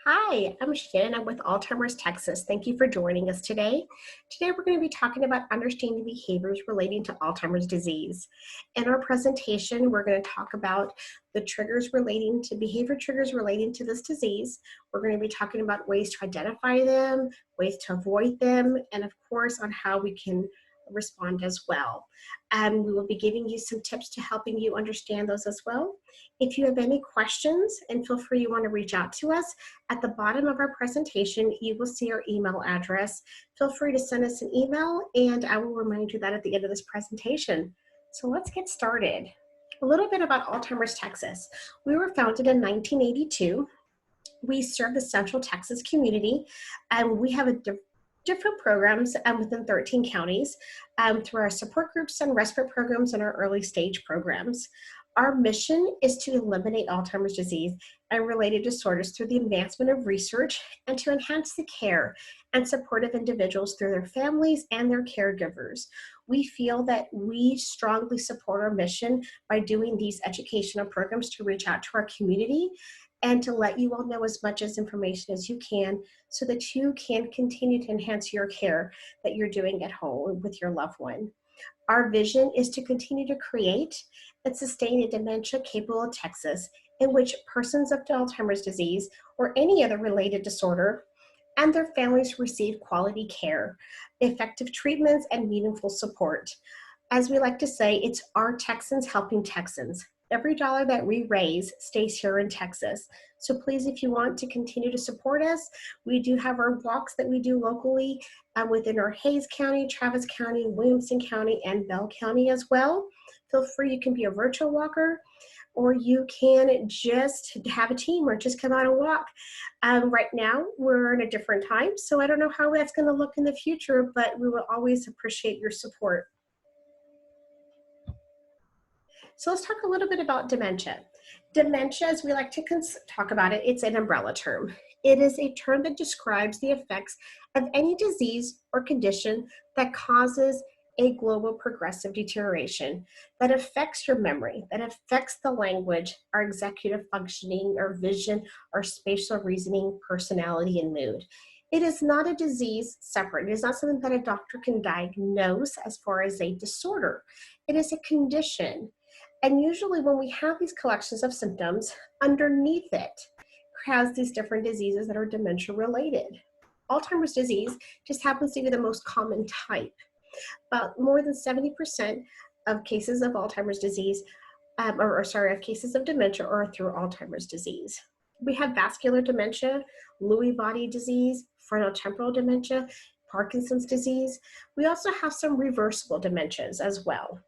Hi, I'm Shannon. I'm with Alzheimer's Texas. Thank you for joining us today. Today we're going to be talking about understanding behaviors relating to Alzheimer's disease. In our presentation, we're going to talk about the triggers relating to behavior triggers relating to this disease. We're going to be talking about ways to identify them, ways to avoid them, and of course on how we can respond as well. We will be giving you some tips to helping you understand those as well. If you have any questions, and feel free, you want to reach out to us, at the bottom of our presentation, you will see our email address. Feel free to send us an email, and I will remind you that at the end of this presentation. So let's get started. A little bit about Alzheimer's Texas. We were founded in 1982. We serve the Central Texas community, and we have different programs within 13 counties through our support groups and respite programs and our early stage programs. Our mission is to eliminate Alzheimer's disease and related disorders through the advancement of research and to enhance the care and support of individuals through their families and their caregivers. We feel that we strongly support our mission by doing these educational programs to reach out to our community and to let you all know as much as information as you can so that you can continue to enhance your care that you're doing at home with your loved one. Our vision is to continue to create and sustain a dementia capable of Texas in which persons of Alzheimer's disease or any other related disorder and their families receive quality care, effective treatments, and meaningful support. As we like to say, it's our Texans helping Texans. Every dollar that we raise stays here in Texas. So please, if you want to continue to support us, we do have our walks that we do locally within our Hays County, Travis County, Williamson County, and Bell County as well. Feel free, you can be a virtual walker, or you can just have a team or just come out and walk. Right now, we're in a different time, so I don't know how that's gonna look in the future, but we will always appreciate your support. So let's talk a little bit about dementia. Dementia, as we like to talk about it, it's an umbrella term. It is a term that describes the effects of any disease or condition that causes a global progressive deterioration that affects your memory, that affects the language, our executive functioning, our vision, our spatial reasoning, personality, and mood. It is not a disease separate. It is not something that a doctor can diagnose as far as a disorder. It is a condition. And usually when we have these collections of symptoms, underneath it has these different diseases that are dementia related. Alzheimer's disease just happens to be the most common type. About more than 70% of cases of Alzheimer's disease, of cases of dementia are through Alzheimer's disease. We have vascular dementia, Lewy body disease, frontotemporal dementia, Parkinson's disease. We also have some reversible dementias as well.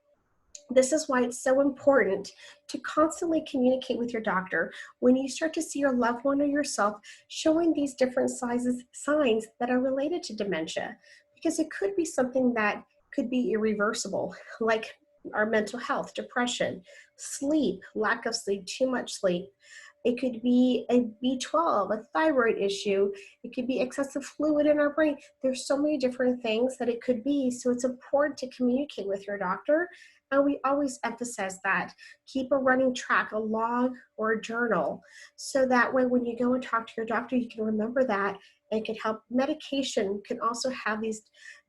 This is why it's so important to constantly communicate with your doctor when you start to see your loved one or yourself showing these different signs that are related to dementia, because it could be something that could be irreversible, like our mental health, depression, sleep, lack of sleep, too much sleep. It could be a B12, a thyroid issue. It could be excessive fluid in our brain. There's so many different things that it could be. So it's important to communicate with your doctor. And we always emphasize that. Keep a running track, a log or a journal, so that way when you go and talk to your doctor, you can remember that and it can help. Medication can also have these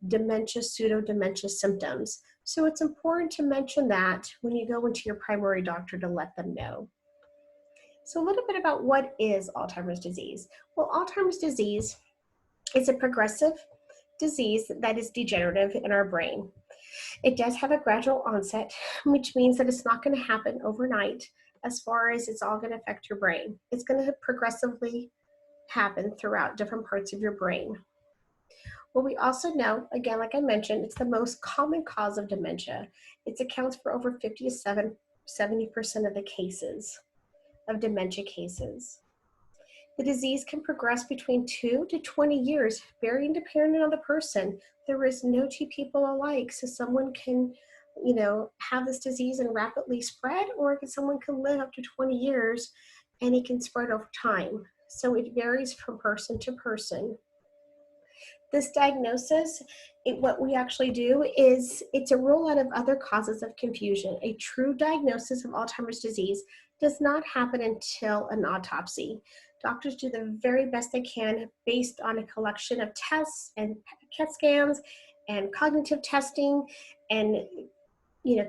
dementia, pseudo-dementia symptoms. So it's important to mention that when you go into your primary doctor to let them know. So a little bit about what is Alzheimer's disease. Well, Alzheimer's disease is a progressive disease that is degenerative in our brain. It does have a gradual onset, which means that it's not going to happen overnight as far as it's all going to affect your brain. It's going to progressively happen throughout different parts of your brain. What we also know, again, like I mentioned, it's the most common cause of dementia. It accounts for over 50 to 70% of the cases of dementia cases. The disease can progress between 2 to 20 years, varying depending on the person. There is no two people alike, so someone can, have this disease and rapidly spread, or someone can live up to 20 years and it can spread over time. So it varies from person to person. This diagnosis, what we actually do is it's a rule out of other causes of confusion. A true diagnosis of Alzheimer's disease does not happen until an autopsy. Doctors do the very best they can based on a collection of tests and CAT scans and cognitive testing and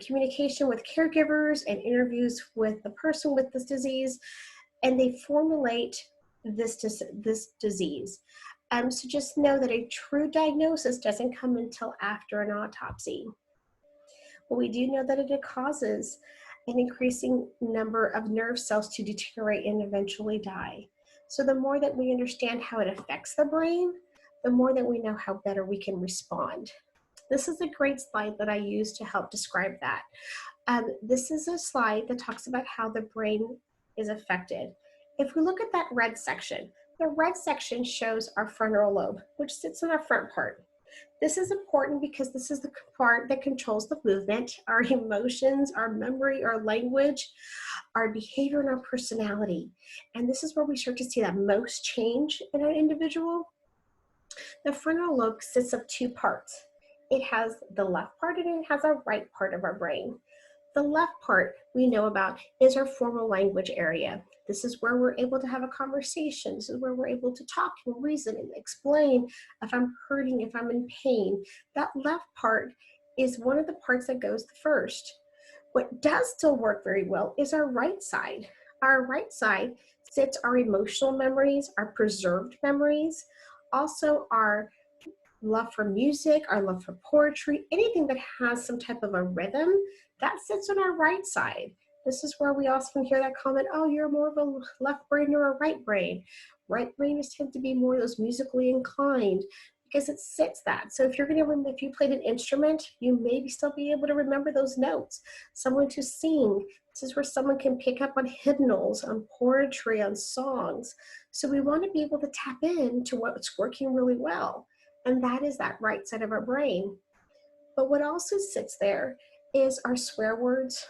communication with caregivers and interviews with the person with this disease, and they formulate this disease. So just know that a true diagnosis doesn't come until after an autopsy. But we do know that it causes an increasing number of nerve cells to deteriorate and eventually die. So the more that we understand how it affects the brain, the more that we know how better we can respond. This is a great slide that I use to help describe that. This is a slide that talks about how the brain is affected. If we look at that red section, the red section shows our frontal lobe, which sits in our front part. This is important because this is the part that controls the movement, our emotions, our memory, our language, our behavior, and our personality. And this is where we start to see that most change in an individual. The frontal lobe consists of two parts. It has the left part and it has a right part of our brain. The left part we know about is our formal language area. This is where we're able to have a conversation. This is where we're able to talk and reason and explain if I'm hurting, if I'm in pain. That left part is one of the parts that goes first. What does still work very well is our right side. Our right side sits our emotional memories, our preserved memories, also our love for music, our love for poetry, anything that has some type of a rhythm, that sits on our right side. This is where we often hear that comment, oh, you're more of a left brain or a right brain. Right brainers tend to be more of those musically inclined because it sits that. So if you're going to remember, if you played an instrument, you maybe still be able to remember those notes. Someone to sing, this is where someone can pick up on hymnals, on poetry, on songs. So we want to be able to tap into what's working really well. And that is that right side of our brain. But what also sits there is our swear words,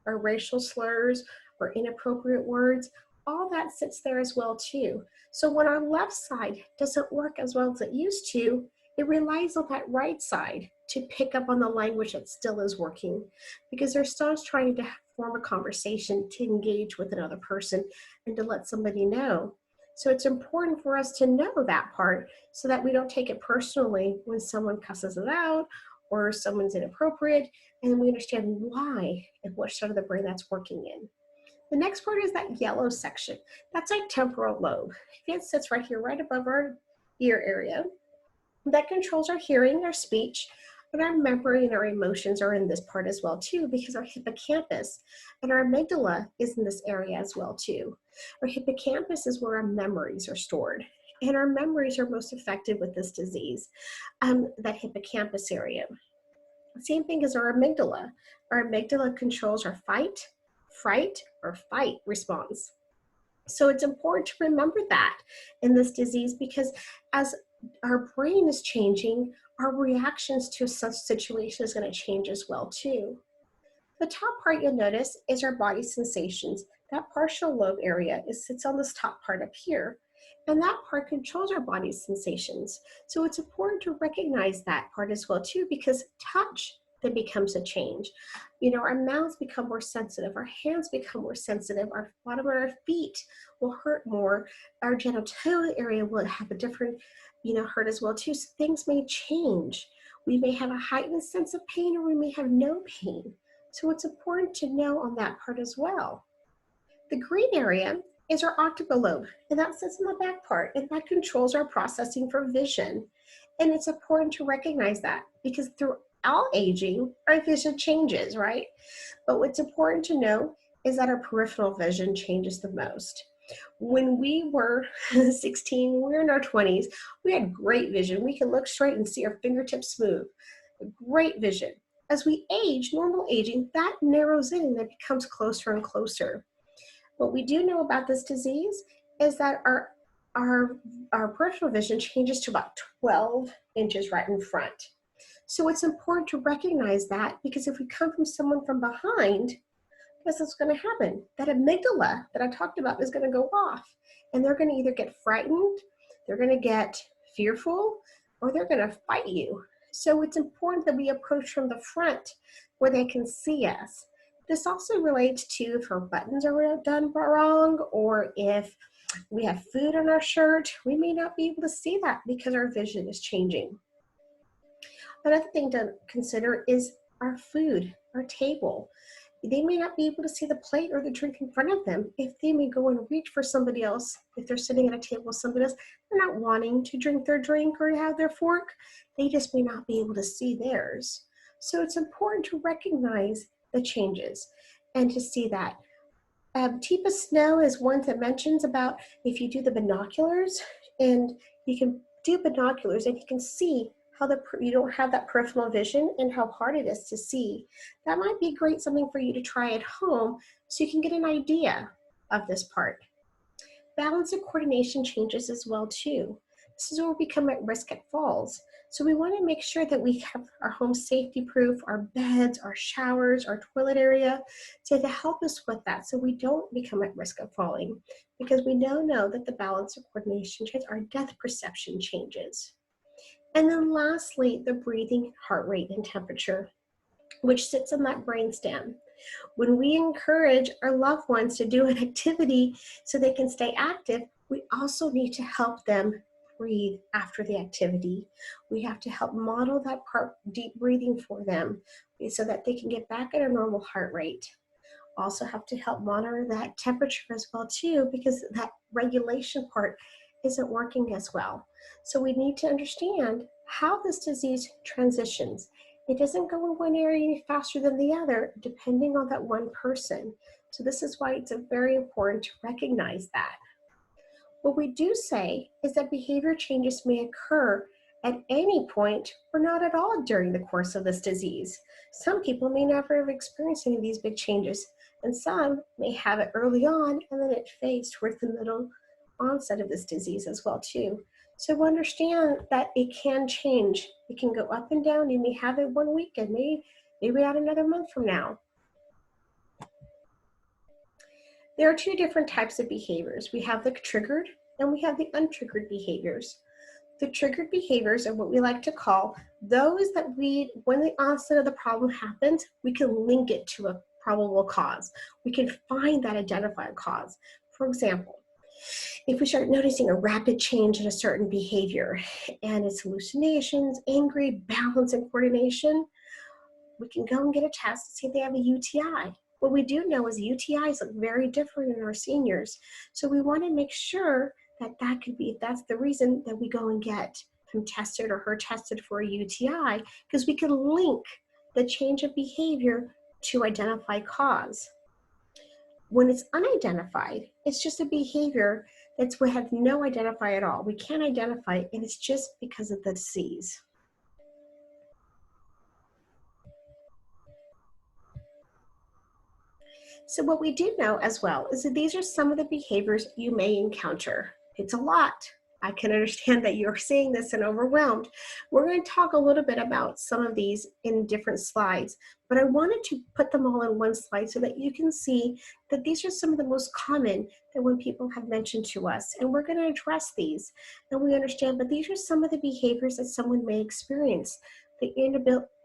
our racial slurs, or inappropriate words. All that sits there as well too. So when our left side doesn't work as well as it used to, it relies on that right side to pick up on the language that still is working, because they're still trying to form a conversation, to engage with another person, and to let somebody know. So it's important for us to know that part so that we don't take it personally when someone cusses us out or someone's inappropriate, and we understand why and what side of the brain that's working in. The next part is that yellow section. That's our temporal lobe. It sits right here, right above our ear area. That controls our hearing, our speech, and our memory and our emotions are in this part as well too, because our hippocampus and our amygdala is in this area as well too. Our hippocampus is where our memories are stored, and our memories are most affected with this disease, that hippocampus area. Same thing as our amygdala. Our amygdala controls our fight, fright, or fight response. So it's important to remember that in this disease, because as our brain is changing, our reactions to such situation is going to change as well too. The top part you'll notice is our body sensations. That partial lobe area sits on this top part up here, and that part controls our body sensations. So it's important to recognize that part as well too, because touch then becomes a change. Our mouths become more sensitive, our hands become more sensitive, our bottom of our feet will hurt more, our genital area will have a different hurt as well too. So things may change. We may have a heightened sense of pain, or we may have no pain. So it's important to know on that part as well. The green area is our occipital lobe, and that sits in the back part, and that controls our processing for vision. And it's important to recognize that, because throughout aging, our vision changes, right? But what's important to know is that our peripheral vision changes the most. When we were 16, we were in our 20s, we had great vision. We could look straight and see our fingertips smooth. Great vision. As we age, normal aging, that narrows in and it becomes closer and closer. What we do know about this disease is that our peripheral vision changes to about 12 inches right in front. So it's important to recognize that, because if we come from someone from behind, what's going to happen? That amygdala that I talked about is going to go off, and they're going to either get frightened, they're going to get fearful, or they're going to fight you. So it's important that we approach from the front where they can see us. This also relates to if our buttons are done wrong, or if we have food on our shirt, we may not be able to see that because our vision is changing. Another thing to consider is our food, our table. They may not be able to see the plate or the drink in front of them. If they may go and reach for somebody else, if they're sitting at a table with somebody else, they're not wanting to drink their drink or have their fork, they just may not be able to see theirs. So it's important to recognize the changes and to see that. Tipa Snow is one that mentions about if you do the binoculars, and you can do binoculars and you can see how you don't have that peripheral vision and how hard it is to see. That might be great, something for you to try at home so you can get an idea of this part. Balance and coordination changes as well too. This is where we become at risk at falls. So we want to make sure that we have our home safety proof, our beds, our showers, our toilet area, to help us with that so we don't become at risk of falling, because we now know that the balance and coordination changes, our depth perception changes. And then lastly, the breathing, heart rate, and temperature, which sits in that brainstem. When we encourage our loved ones to do an activity so they can stay active, we also need to help them breathe after the activity. We have to help model that part, deep breathing for them so that they can get back at a normal heart rate. Also have to help monitor that temperature as well too, because that regulation part isn't working as well. So we need to understand how this disease transitions. It doesn't go in one area any faster than the other, depending on that one person. So this is why it's very important to recognize that. What we do say is that behavior changes may occur at any point or not at all during the course of this disease. Some people may never have experienced any of these big changes, and some may have it early on and then it fades towards the middle onset of this disease as well too. So understand that it can change. It can go up and down. You may have it one week and maybe out another month from now. There are two different types of behaviors. We have the triggered and we have the untriggered behaviors. The triggered behaviors are what we like to call those that when the onset of the problem happens, we can link it to a probable cause. We can find that identified cause. For example, if we start noticing a rapid change in a certain behavior and it's hallucinations, angry, balance, and coordination, we can go and get a test to see if they have a UTI. What we do know is UTIs look very different in our seniors. So we want to make sure that that's the reason that we go and get him tested or her tested for a UTI, because we can link the change of behavior to identify cause. When it's unidentified, it's just a behavior we have no identify at all. We can't identify it, and it's just because of the disease. So what we do know as well is that these are some of the behaviors you may encounter. It's a lot. I can understand that you're seeing this and overwhelmed. We're going to talk a little bit about some of these in different slides, but I wanted to put them all in one slide so that you can see that these are some of the most common that when people have mentioned to us, and we're going to address these, and we understand, but these are some of the behaviors that someone may experience. The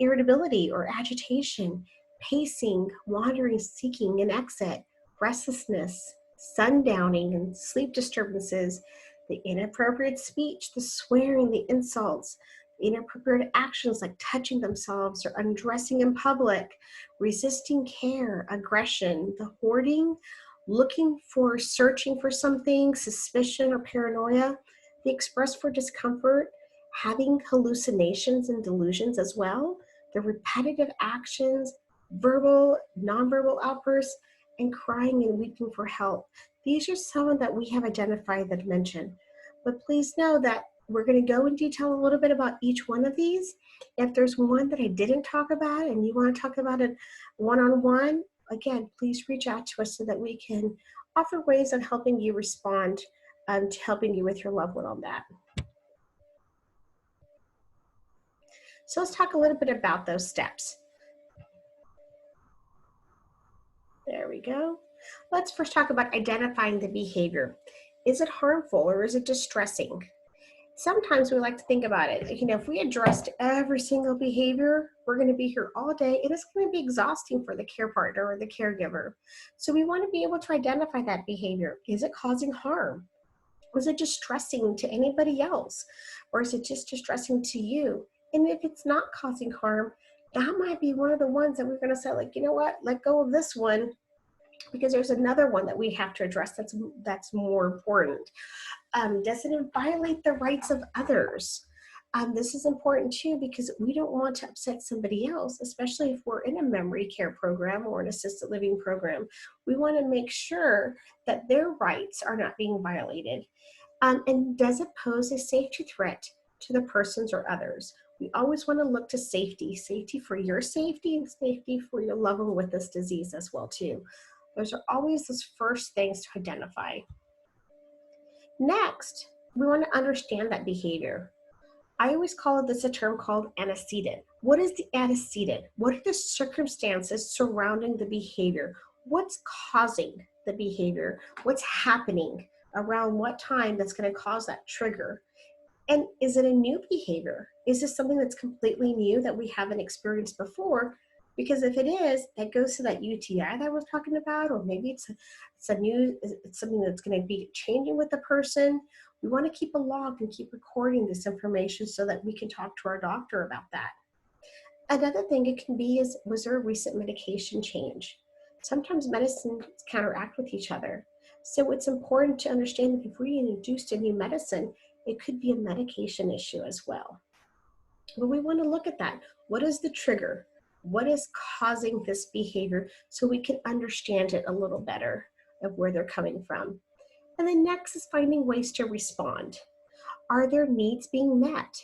irritability or agitation, pacing, wandering, seeking an exit, restlessness, sundowning and sleep disturbances, the inappropriate speech, the swearing, the insults, the inappropriate actions like touching themselves or undressing in public, resisting care, aggression, the hoarding, searching for something, suspicion or paranoia, the express for discomfort, having hallucinations and delusions as well, the repetitive actions, verbal, nonverbal outbursts, and crying and weeping for help. These are some that we have identified that mention. But please know that we're going to go in detail a little bit about each one of these. If there's one that I didn't talk about and you want to talk about it one-on-one, again, please reach out to us so that we can offer ways of helping you respond to helping you with your loved one on that. So let's talk a little bit about those steps. There we go. Let's first talk about identifying the behavior. Is it harmful or is it distressing? Sometimes we like to think about it. If we addressed every single behavior, we're going to be here all day. It is going to be exhausting for the care partner or the caregiver. So we want to be able to identify that behavior. Is it causing harm? Was it distressing to anybody else? Or is it just distressing to you? And if it's not causing harm, that might be one of the ones that we're going to say, like, you know what, let go of this one, because there's another one that we have to address that's more important. Does it violate the rights of others? This is important too, because we don't want to upset somebody else, especially if we're in a memory care program or an assisted living program. We want to make sure that their rights are not being violated. And does it pose a safety threat to the persons or others? We always want to look to safety for your safety and safety for your loved one with this disease as well too. Those are always those first things to identify. Next, we want to understand that behavior. I always call this a term called antecedent. What is the antecedent? What are the circumstances surrounding the behavior? What's causing the behavior? What's happening around what time that's going to cause that trigger? And is it a new behavior? Is this something that's completely new that we haven't experienced before? Because if it is, that goes to that UTI that I was talking about, or maybe it's something that's going to be changing with the person. We want to keep a log and keep recording this information so that we can talk to our doctor about that. Another thing it can be is, was there a recent medication change? Sometimes medicines counteract with each other. So it's important to understand that if we introduced a new medicine, it could be a medication issue as well. But we want to look at that. What is the trigger? What is causing this behavior so we can understand it a little better of where they're coming from? And then next is finding ways to respond. Are their needs being met?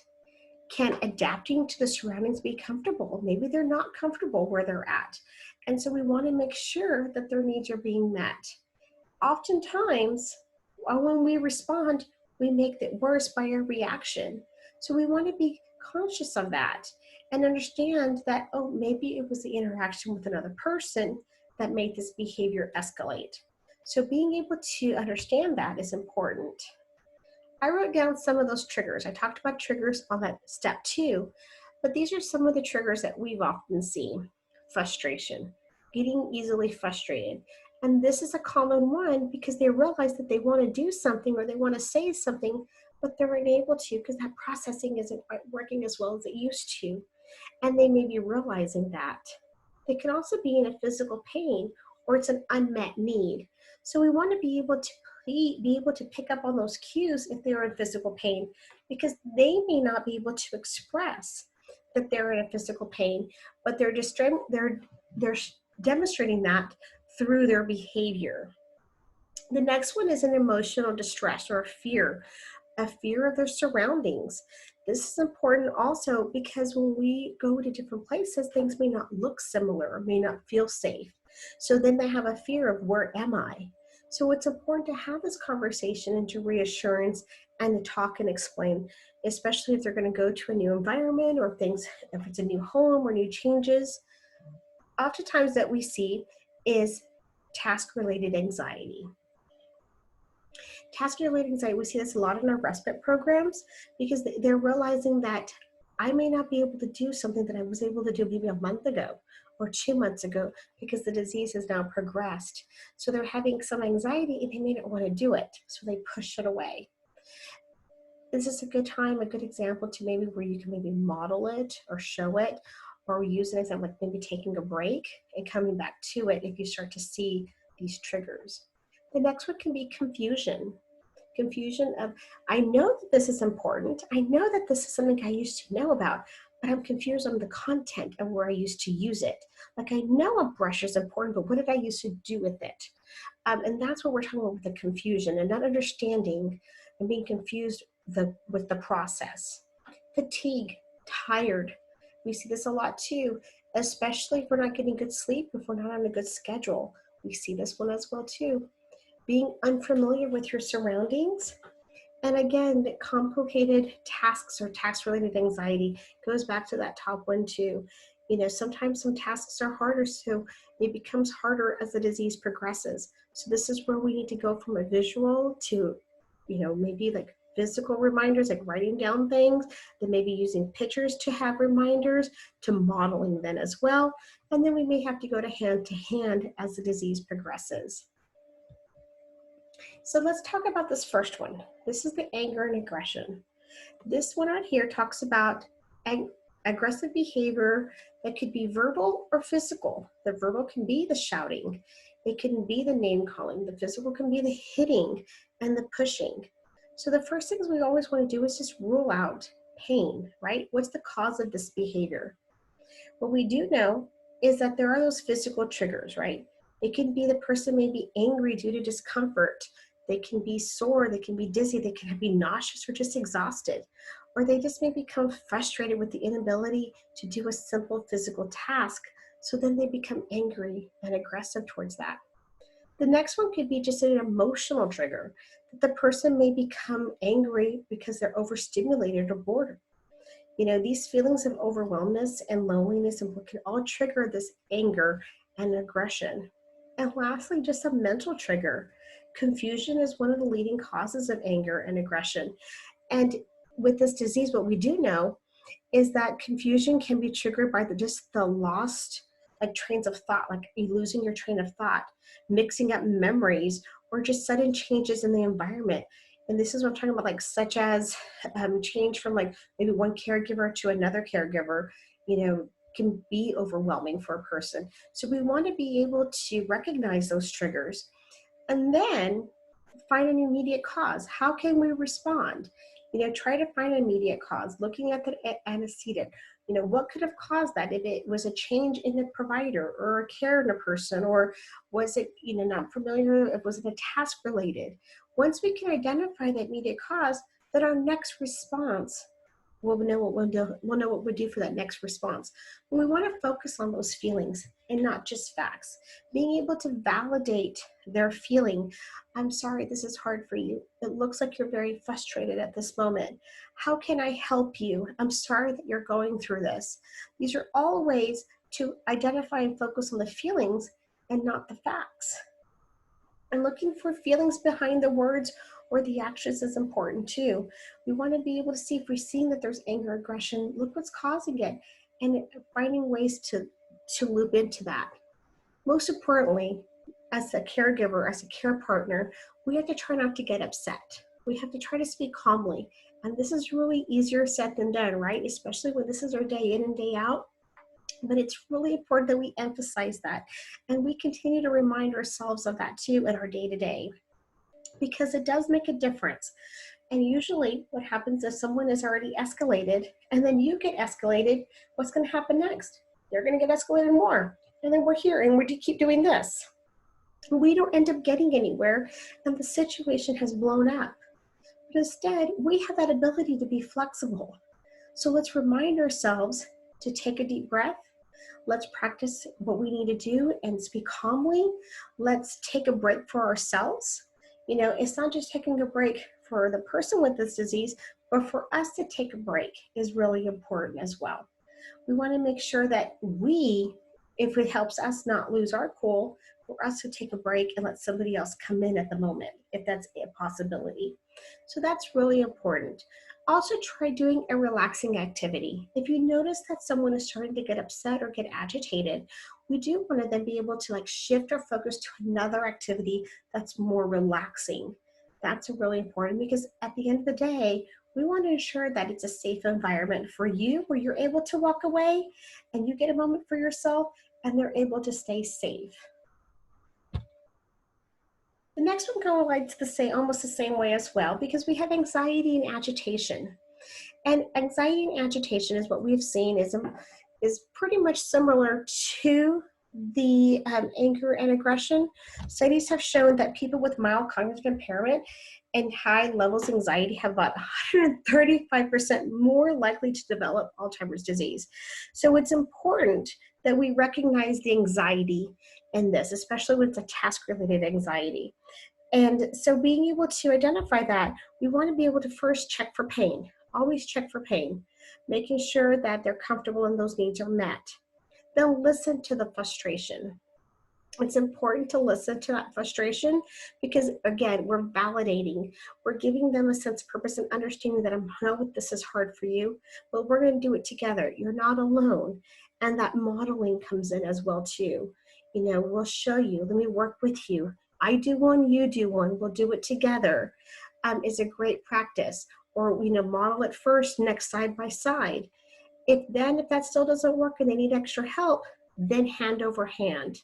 Can adapting to the surroundings be comfortable? Maybe they're not comfortable where they're at. And so we want to make sure that their needs are being met. Oftentimes, when we respond, we make it worse by our reaction. So we want to be conscious of that and understand that, oh, maybe it was the interaction with another person that made this behavior escalate. So being able to understand that is important. I wrote down some of those triggers. I talked about triggers on that step 2, but these are some of the triggers that we've often seen. Frustration, getting easily frustrated. And this is a common one because they realize that they want to do something or they want to say something, but they're unable to because that processing isn't working as well as it used to. And they may be realizing that. They can also be in a physical pain or it's an unmet need. So we want to be able to pick up on those cues if they're in physical pain, because they may not be able to express that they're in a physical pain, but they're demonstrating that through their behavior. The next one is an emotional distress or a fear of their surroundings. This is important also because when we go to different places, things may not look similar or may not feel safe. So then they have a fear of, where am I? So it's important to have this conversation and to reassurance and to talk and explain, especially if they're going to go to a new environment or if it's a new home or new changes. Oftentimes that we see is task-related anxiety. Task-related anxiety, we see this a lot in our respite programs because they're realizing that I may not be able to do something that I was able to do maybe a month ago or 2 months ago because the disease has now progressed. So they're having some anxiety and they may not want to do it, so they push it away. This is a good time, a good example to maybe where you can maybe model it or show it, or use an example like maybe taking a break and coming back to it if you start to see these triggers. The next one can be confusion. Confusion of, I know that this is important. I know that this is something I used to know about, but I'm confused on the content of where I used to use it. Like, I know a brush is important, but what did I used to do with it? And that's what we're talking about with the confusion and not understanding and being confused with the process. Fatigue, tired. We see this a lot too, especially if we're not getting good sleep, if we're not on a good schedule. We see this one as well too. Being unfamiliar with your surroundings. And again, the complicated tasks or task-related anxiety goes back to that top one too. Sometimes some tasks are harder, so it becomes harder as the disease progresses. So this is where we need to go from a visual to, maybe like physical reminders, like writing down things, then maybe using pictures to have reminders, to modeling then as well. And then we may have to go to hand as the disease progresses. So let's talk about this first one. This is the anger and aggression. This one right here talks about aggressive behavior that could be verbal or physical. The verbal can be the shouting. It can be the name calling. The physical can be the hitting and the pushing. So the first things we always want to do is just rule out pain, right? What's the cause of this behavior? What we do know is that there are those physical triggers, right? It can be the person may be angry due to discomfort. They can be sore, they can be dizzy, they can be nauseous or just exhausted. Or they just may become frustrated with the inability to do a simple physical task. So then they become angry and aggressive towards that. The next one could be just an emotional trigger. That the person may become angry because they're overstimulated or bored. You know, these feelings of overwhelmness and loneliness and can all trigger this anger and aggression. And lastly, just a mental trigger. Confusion is one of the leading causes of anger and aggression. And with this disease, what we do know is that confusion can be triggered by just the lost like trains of thought, like you losing your train of thought, mixing up memories, or just sudden changes in the environment. And this is what I'm talking about, like such as change from like maybe one caregiver to another caregiver, you know, can be overwhelming for a person. So we want to be able to recognize those triggers and then find an immediate cause. How can we respond? You know, try to find an immediate cause, looking at the antecedent. You know, what could have caused that? If it was a change in the provider or a care in a person, or was it, you know, not familiar, if was it a task related? Once we can identify the immediate cause, then our next response, we'll know what we'll do for that next response. And we want to focus on those feelings and not just facts. Being able to validate their feeling. I'm sorry, this is hard for you. It looks like you're very frustrated at this moment. How can I help you? I'm sorry that you're going through this. These are all ways to identify and focus on the feelings and not the facts. And looking for feelings behind the words or the actions is important too. We want to be able to see if we're seeing that there's anger, aggression, look what's causing it, and finding ways to loop into that. Most importantly, as a caregiver, as a care partner, we have to try not to get upset. We have to try to speak calmly. And this is really easier said than done, right? Especially when this is our day in and day out. But it's really important that we emphasize that. And we continue to remind ourselves of that too in our day-to-day, because it does make a difference. And usually what happens is someone is already escalated and then you get escalated, what's going to happen next? They're going to get escalated more. And then we're here and we keep doing this. We don't end up getting anywhere and the situation has blown up. But instead, we have that ability to be flexible. So let's remind ourselves to take a deep breath. Let's practice what we need to do and speak calmly. Let's take a break for ourselves. You know, it's not just taking a break for the person with this disease, but for us to take a break is really important as well. We want to make sure that we, if it helps us not lose our cool, for us to take a break and let somebody else come in at the moment, if that's a possibility. So that's really important. Also try doing a relaxing activity. If you notice that someone is starting to get upset or get agitated, we do want to then be able to like shift our focus to another activity that's more relaxing. That's really important because at the end of the day, we want to ensure that it's a safe environment for you where you're able to walk away and you get a moment for yourself and they're able to stay safe. The next one kind of like to say almost the same way as well, because we have anxiety and agitation. And anxiety and agitation is what we've seen is pretty much similar to the anger and aggression. Studies have shown that people with mild cognitive impairment and high levels of anxiety have about 135% more likely to develop Alzheimer's disease. So it's important that we recognize the anxiety in this, especially when it's a task-related anxiety. And so being able to identify that, we want to be able to first check for pain. Always check for pain, making sure that they're comfortable and those needs are met. Then listen to the frustration. It's important to listen to that frustration because, again, we're validating. We're giving them a sense of purpose and understanding that I know this is hard for you, but we're going to do it together. You're not alone. And that modeling comes in as well, too. You know, we'll show you. Let me work with you. I do one, you do one. We'll do it together. Is a great practice. Or, you know, model it first, next side by side. If that still doesn't work and they need extra help, then hand over hand.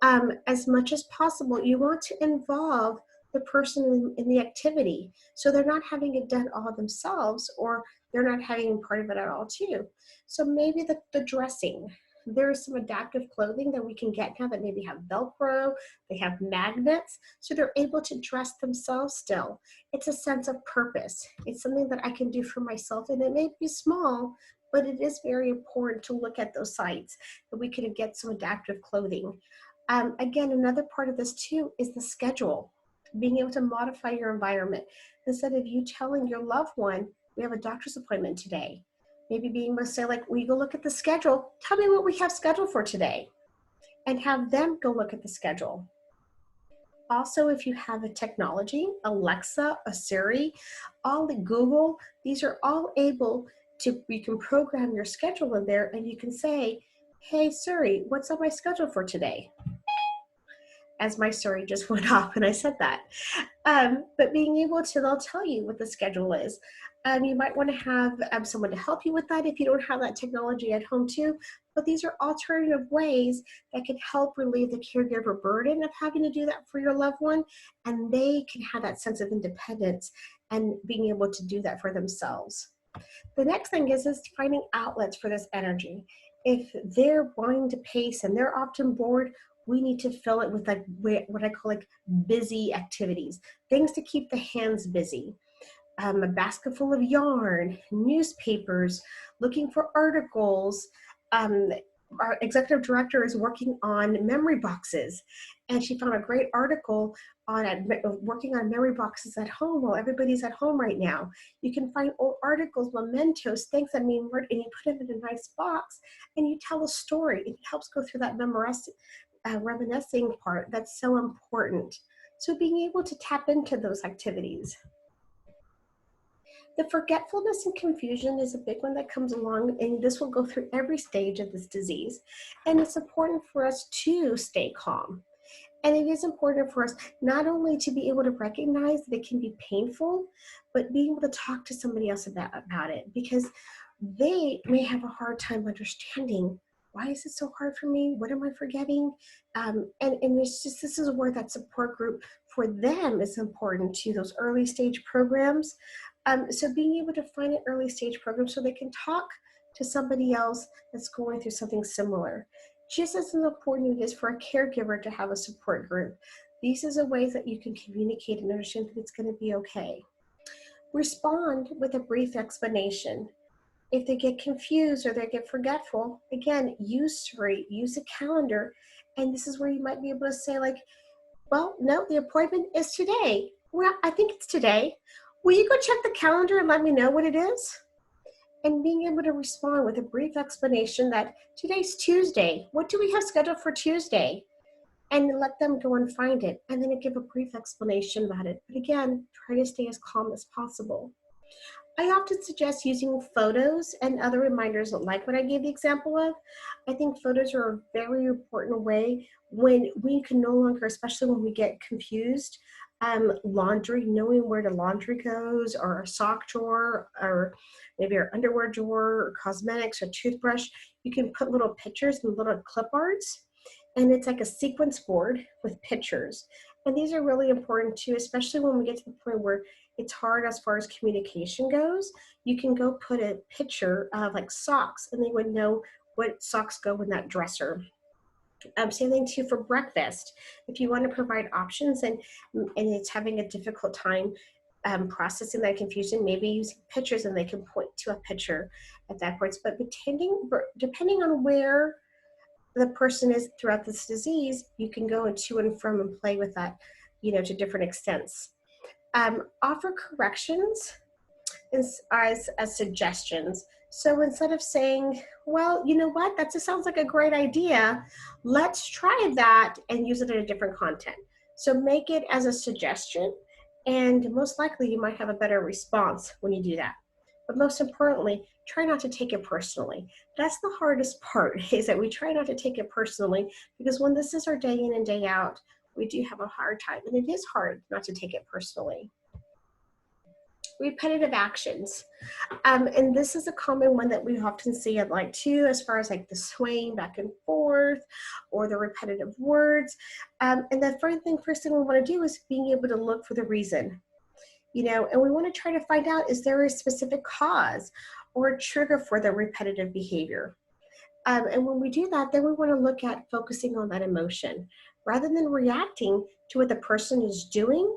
As much as possible, you want to involve the person in the activity. So they're not having it done all themselves, or they're not having part of it at all too. So maybe the dressing. There is some adaptive clothing that we can get now that maybe have Velcro, they have magnets, so they're able to dress themselves still. It's a sense of purpose. It's something that I can do for myself, and it may be small, but it is very important to look at those sites that we can get some adaptive clothing. Again, another part of this too is the schedule. Being able to modify your environment. Instead of you telling your loved one, we have a doctor's appointment today. Maybe being able to say, like, we go look at the schedule, tell me what we have scheduled for today. And have them go look at the schedule. Also, if you have a technology, Alexa, a Siri, all the Google, these are all able to, you can program your schedule in there and you can say, hey Siri, what's on my schedule for today? As my Siri just went off and I said that. But being able to, they'll tell you what the schedule is. You might want to have someone to help you with that if you don't have that technology at home too. But these are alternative ways that can help relieve the caregiver burden of having to do that for your loved one. And they can have that sense of independence and being able to do that for themselves. The next thing is finding outlets for this energy. If they're wanting to pace and they're often bored, we need to fill it with like what I call like busy activities, things to keep the hands busy. A basket full of yarn, newspapers, looking for articles. Our executive director is working on memory boxes, and she found a great article on working on memory boxes at home while everybody's at home right now. You can find old articles, mementos, things that mean word, and you put it in a nice box, and you tell a story. It helps go through that reminiscing part that's so important. So being able to tap into those activities. The forgetfulness and confusion is a big one that comes along, and this will go through every stage of this disease. And it's important for us to stay calm. And it is important for us not only to be able to recognize that it can be painful, but being able to talk to somebody else about it, because they may have a hard time understanding, why is it so hard for me? What am I forgetting? And it's just, this is where that support group for them is important to those early stage programs. So being able to find an early stage program so they can talk to somebody else that's going through something similar. Just as important it is for a caregiver to have a support group. These are the ways that you can communicate and understand that it's going to be okay. Respond with a brief explanation. If they get confused or they get forgetful, again, use Siri, use a calendar, and this is where you might be able to say like, well, no, the appointment is today. Well, I think it's today. Will you go check the calendar and let me know what it is? And being able to respond with a brief explanation that today's Tuesday. What do we have scheduled for Tuesday? And let them go and find it. And then give a brief explanation about it. But again, try to stay as calm as possible. I often suggest using photos and other reminders like what I gave the example of. I think photos are a very important way when we can no longer, especially when we get confused, laundry, knowing where the laundry goes, or our sock drawer, or maybe our underwear drawer, or cosmetics, or toothbrush. You can put little pictures and little clip arts, and it's like a sequence board with pictures. And these are really important too, especially when we get to the point where it's hard as far as communication goes. You can go put a picture of like socks, and they would know what socks go in that dresser. Same thing too for breakfast. If you want to provide options and it's having a difficult time processing that confusion, maybe using pictures and they can point to a picture at that point. But depending on where the person is throughout this disease, you can go to and from and play with that, to different extents. Offer corrections. as suggestions. So instead of saying, well, you know what, that just sounds like a great idea, let's try that and use it in a different content. So make it as a suggestion, and most likely you might have a better response when you do that. But most importantly, try not to take it personally. That's the hardest part, is that we try not to take it personally, because when this is our day in and day out, we do have a hard time, and it is hard not to take it personally. Repetitive actions. And this is a common one that we often see at like too, as far as like the swaying back and forth or the repetitive words. And the first thing we want to do is being able to look for the reason, you know, and we want to try to find out, is there a specific cause or a trigger for the repetitive behavior? And when we do that, then we want to look at focusing on that emotion rather than reacting to what the person is doing.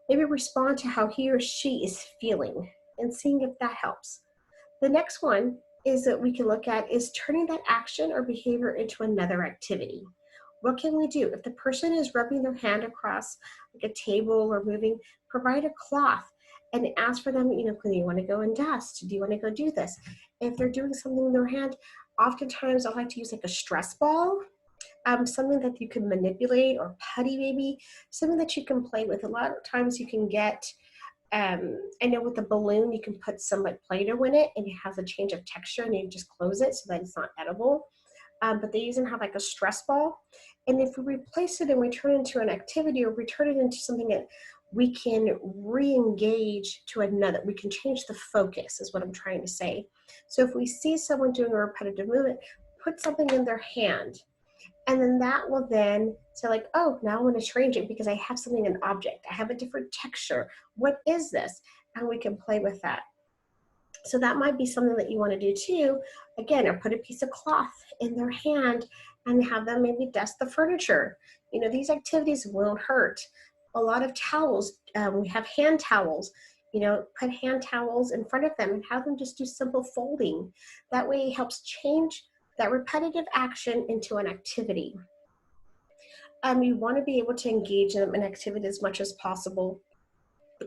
Maybe respond to how he or she is feeling and seeing if that helps. The next one is that we can look at is turning that action or behavior into another activity. What can we do? If the person is rubbing their hand across like a table or moving, provide a cloth and ask for them, you know, do you want to go and dust? Do you want to go do this? If they're doing something in their hand, oftentimes I like to use like a stress ball, something that you can manipulate, or putty maybe, something that you can play with. A lot of times you can get, I know with the balloon, you can put some like Play-Doh in it and it has a change of texture and you just close it so that it's not edible. But they even have like a stress ball. And if we replace it and we turn it into an activity, or we turn it into something that we can re-engage to another, we can change the focus is what I'm trying to say. So if we see someone doing a repetitive movement, put something in their hand. And then that will then say like, oh, now I want to change it because I have something, an object. I have a different texture. What is this? And we can play with that. So that might be something that you want to do too. Again, or put a piece of cloth in their hand and have them maybe dust the furniture. You know, these activities won't hurt. A lot of towels, we have hand towels. You know, put hand towels in front of them and have them just do simple folding. That way it helps change that repetitive action into an activity. You want to be able to engage them in activity as much as possible.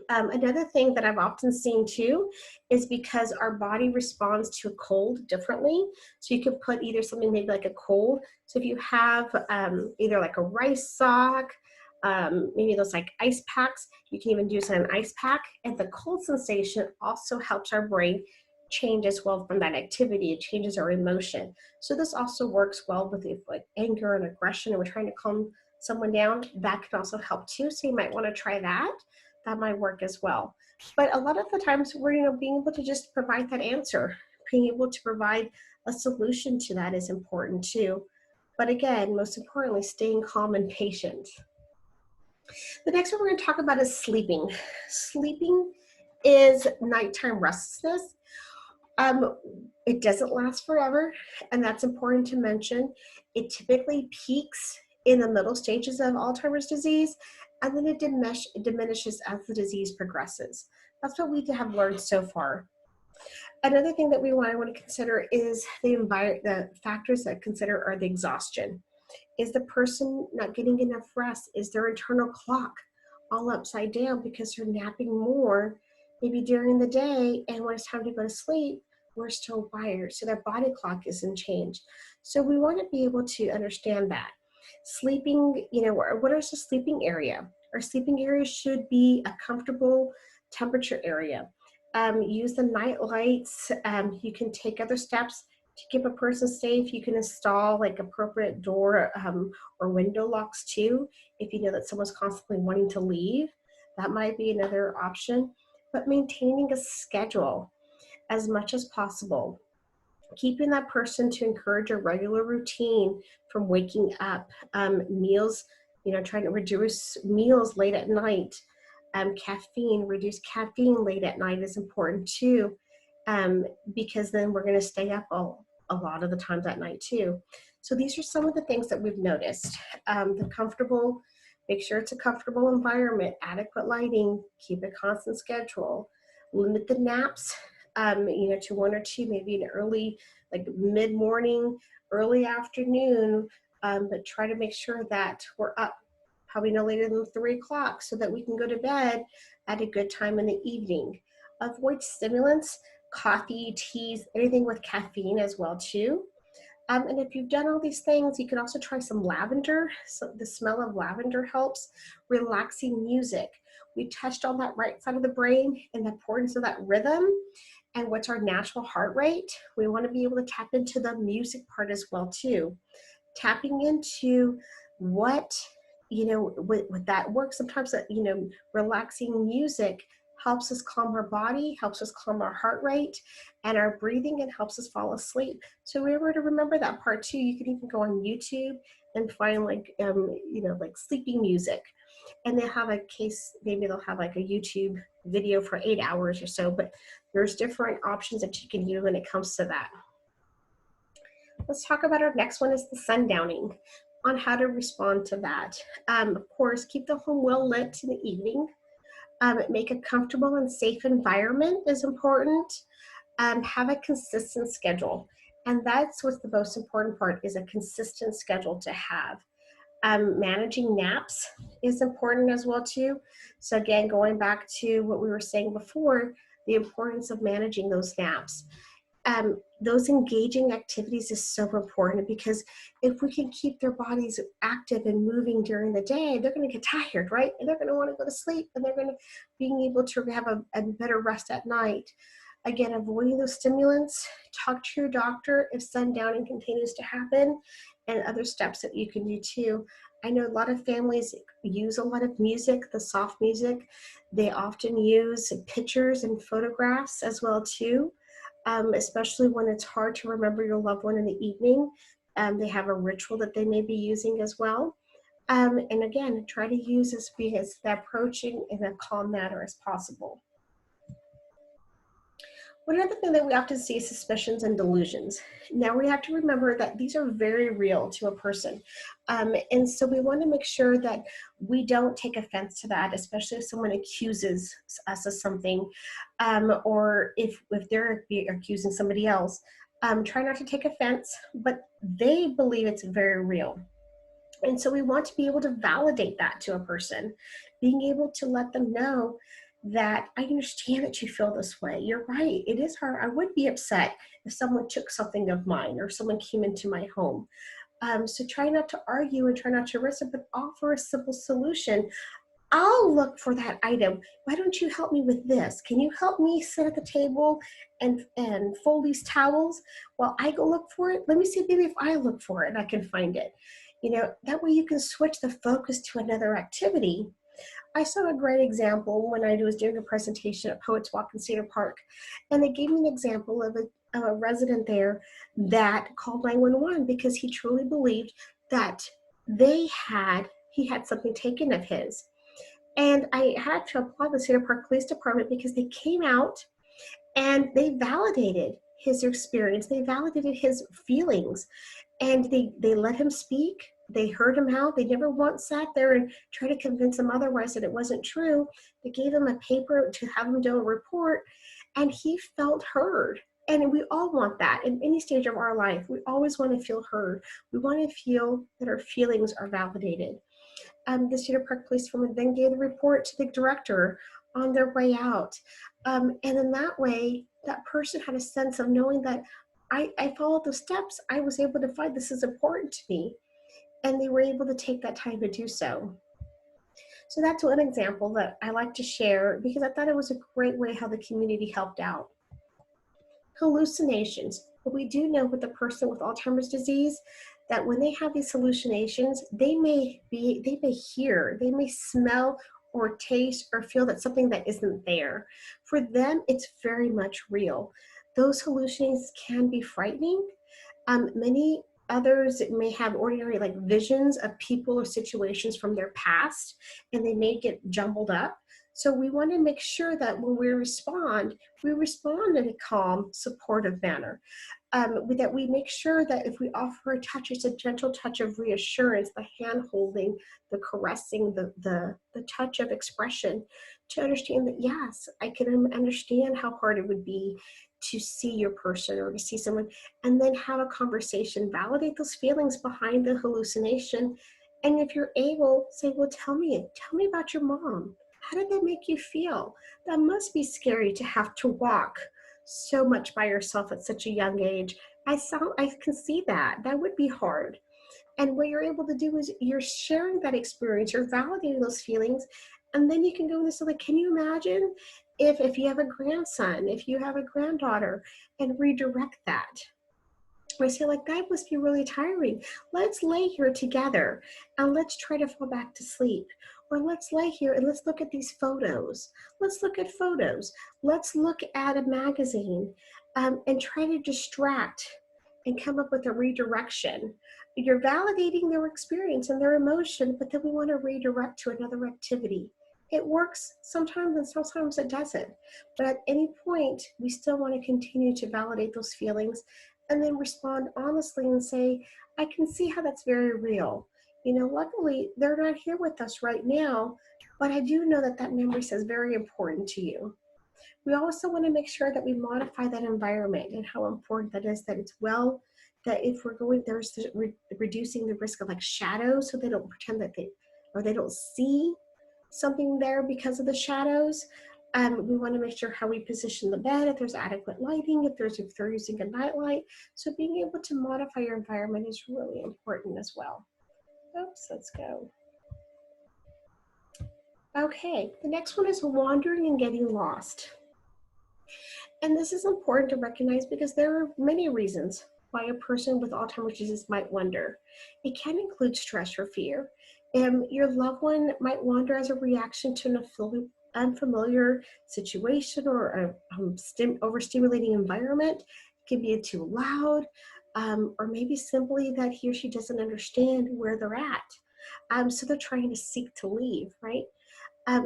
Another thing that I've often seen too is because our body responds to a cold differently. So you can put either something maybe like a cold. So if you have either like a rice sock, maybe those like ice packs, you can even use an ice pack. And the cold sensation also helps our brain change as well from that activity. It changes our emotion. So this also works well with like anger and aggression, and we're trying to calm someone down. That can also help too. So you might want to try that. That might work as well. But a lot of the times we're, you know, being able to just provide that answer, being able to provide a solution to that is important too. But again, most importantly, staying calm and patient. The next one we're going to talk about is sleeping. Sleeping is nighttime restlessness. It doesn't last forever, and that's important to mention. It typically peaks in the middle stages of Alzheimer's disease, and then it diminishes as the disease progresses. That's what we have learned so far. Another thing that we want to consider is the factors that consider are the exhaustion. Is the person not getting enough rest? Is their internal clock all upside down because they're napping more maybe during the day, and when it's time to go to sleep, we're still wired, so their body clock isn't changed. So we want to be able to understand that. Sleeping, you know, what is the sleeping area? Our sleeping area should be a comfortable temperature area. Use the night lights. You can take other steps to keep a person safe. You can install like appropriate door or window locks too, if you know that someone's constantly wanting to leave. That might be another option. But maintaining a schedule as much as possible. Keeping that person to encourage a regular routine from waking up. Meals, you know, trying to reduce meals late at night. Reduce caffeine late at night is important too, because then we're going to stay up a lot of the times at night too. So these are some of the things that we've noticed. Make sure it's a comfortable environment, adequate lighting, keep a constant schedule, limit the naps, you know, to 1 or 2, maybe an early, like mid-morning, early afternoon, but try to make sure that we're up probably no later than 3 o'clock so that we can go to bed at a good time in the evening. Avoid stimulants, coffee, teas, anything with caffeine as well too. And if you've done all these things, you can also try some lavender. So the smell of lavender helps. Relaxing music. We touched on that right side of the brain and the importance of that rhythm and what's our natural heart rate. We want to be able to tap into the music part as well too. Tapping into what, with that work, sometimes that, relaxing music helps us calm our body, helps us calm our heart rate and our breathing, and helps us fall asleep. So we were to remember that part too. You can even go on YouTube and find like sleeping music, and they'll have a case, maybe they'll have like a YouTube video for 8 hours or so, but there's different options that you can use when it comes to that. Let's talk about our next one is the sundowning, on how to respond to that. Of course, keep the home well lit in the evening. Make a comfortable and safe environment is important. Have a consistent schedule. And that's what's the most important part, is a consistent schedule to have. Managing naps is important as well too. So again, going back to what we were saying before, the importance of managing those naps. Those engaging activities is so important, because if we can keep their bodies active and moving during the day, they're going to get tired, right? And they're going to want to go to sleep, and they're going to being able to have a better rest at night. Again, avoiding those stimulants. Talk to your doctor if sundowning continues to happen, and other steps that you can do too. I know a lot of families use a lot of music, the soft music. They often use pictures and photographs as well too. Especially when it's hard to remember your loved one in the evening. They have a ritual that they may be using as well. And again, try to use as the approaching in a calm manner as possible. One other thing that we often see is suspicions and delusions. Now we have to remember that these are very real to a person. And so we want to make sure that we don't take offense to that, especially if someone accuses us of something, or if they're accusing somebody else. Try not to take offense, but they believe it's very real. And so we want to be able to validate that to a person, being able to let them know that I understand that you feel this way. You're right. It is hard. I would be upset if someone took something of mine or someone came into my home. So try not to argue and try not to risk it, but offer a simple solution. I'll look for that item. Why don't you help me with this? Can you help me sit at the table and fold these towels while I go look for it? Let me see, maybe if I look for it, I can find it. That way you can switch the focus to another activity. I saw a great example when I was doing a presentation at Poets Walk in Cedar Park, and they gave me an example of a resident there that called 911 because he truly believed that he had something taken of his. And I had to applaud the Cedar Park Police Department because they came out and they validated his experience. They validated his feelings, and they let him speak. They heard him out. They never once sat there and tried to convince him otherwise that it wasn't true. They gave him a paper to have him do a report, and he felt heard. And we all want that in any stage of our life. We always want to feel heard. We want to feel that our feelings are validated. The Cedar Park Police Department then gave the report to the director on their way out. And in that way, that person had a sense of knowing that I followed the steps. I was able to find this is important to me. And they were able to take that time to do so. So that's one example that I like to share because I thought it was a great way how the community helped out. Hallucinations. But we do know with the person with Alzheimer's disease that when they have these hallucinations, they may hear, they may smell or taste or feel that something that isn't there. For them, it's very much real. Those hallucinations can be frightening. Many others may have ordinary visions of people or situations from their past, and they may get jumbled up. So we want to make sure that when we respond in a calm, supportive manner. That we make sure that if we offer a touch, it's a gentle touch of reassurance, the hand holding, the caressing, the touch of expression, to understand that, yes, I can understand how hard it would be to see your person or to see someone, and then have a conversation, validate those feelings behind the hallucination. And if you're able, say, well, tell me about your mom. How did that make you feel? That must be scary to have to walk so much by yourself at such a young age. I can see that. That would be hard. And what you're able to do is you're sharing that experience, you're validating those feelings, and then you can go into this, like, can you imagine if you have a grandson, if you have a granddaughter, and redirect that? I say, like, that must be really tiring. Let's lay here together and let's try to fall back to sleep. Or let's lay here and let's look at these photos. Let's look at photos. Let's look at a magazine and try to distract and come up with a redirection. You're validating their experience and their emotion, but then we want to redirect to another activity. It works sometimes and sometimes it doesn't. But at any point, we still want to continue to validate those feelings and then respond honestly and say, I can see how that's very real. You know, luckily, they're not here with us right now, but I do know that that memory is very important to you. We also want to make sure that we modify that environment and how important that is, that it's well, that if we're going, there's reducing the risk of like shadows so they don't pretend that they don't see something there because of the shadows. We want to make sure how we position the bed, if there's adequate lighting, if they're using a nightlight. So being able to modify your environment is really important as well. Oops, let's go. Okay, the next one is wandering and getting lost. And this is important to recognize because there are many reasons why a person with Alzheimer's disease might wander. It can include stress or fear. Your loved one might wander as a reaction to an unfamiliar situation or a overstimulating environment. It can be too loud, or maybe simply that he or she doesn't understand where they're at. So they're trying to seek to leave, right?